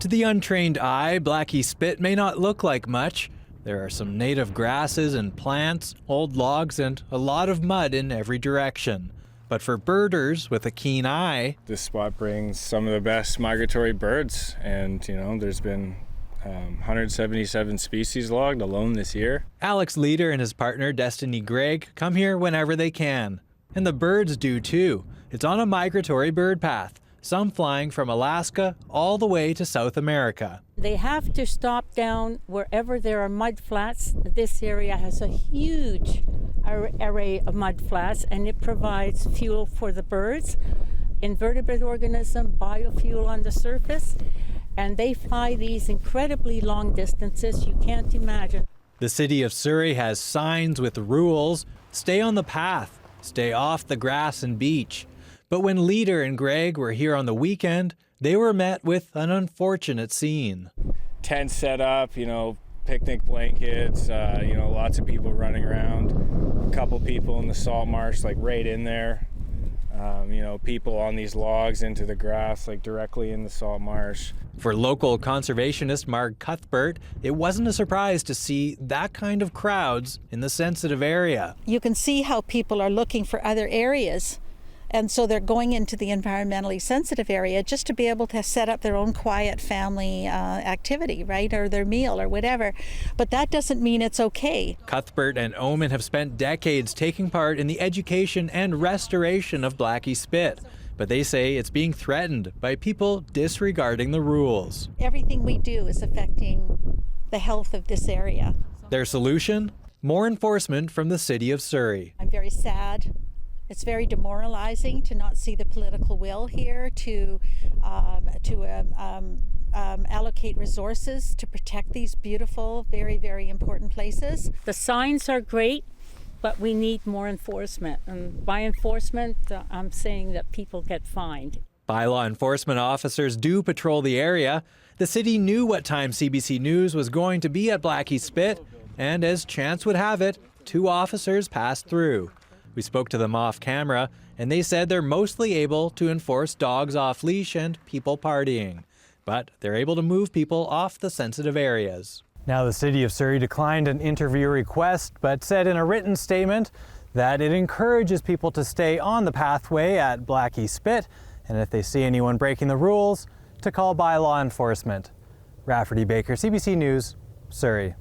To the untrained eye, Blackie Spit may not look like much. There are some native grasses and plants, old logs, and a lot of mud in every direction. But for birders with a keen eye, this spot brings some of the best migratory birds, and there's been 177 species logged alone this year. Alex Leader and his partner Destiny Gregg come here whenever they can. And the birds do too. It's on a migratory bird path, some flying from Alaska all the way to South America. They have to stop down wherever there are mud flats. This area has a huge array of mud flats, and it provides fuel for the birds, invertebrate organism, biofuel on the surface, and they fly these incredibly long distances you can't imagine. The City of Surrey has signs with rules. Stay on the path, stay off the grass and beach. But when Leader and Gregg were here on the weekend, they were met with an unfortunate scene. Tents set up, picnic blankets, lots of people running around. A couple people in the salt marsh, right in there. People on these logs into the grass, directly in the salt marsh. For local conservationist Marg Cuthbert, it wasn't a surprise to see that kind of crowds in the sensitive area. You can see how people are looking for other areas. And so they're going into the environmentally sensitive area just to be able to set up their own quiet family activity, right? Or their meal or whatever. But that doesn't mean it's okay. Cuthbert and Oman have spent decades taking part in the education and restoration of Blackie Spit. But they say it's being threatened by people disregarding the rules. Everything we do is affecting the health of this area. Their solution? More enforcement from the City of Surrey. I'm very sad. It's very demoralizing to not see the political will here to allocate resources to protect these beautiful, very, very important places. The signs are great, but we need more enforcement. And by enforcement, I'm saying that people get fined. Bylaw enforcement officers do patrol the area. The city knew what time CBC News was going to be at Blackie Spit, and as chance would have it, 2 officers passed through. We spoke to them off camera, and they said they're mostly able to enforce dogs off leash and people partying. But they're able to move people off the sensitive areas. Now, the City of Surrey declined an interview request, but said in a written statement that it encourages people to stay on the pathway at Blackie Spit, and if they see anyone breaking the rules, to call bylaw enforcement. Rafferty Baker, CBC News, Surrey.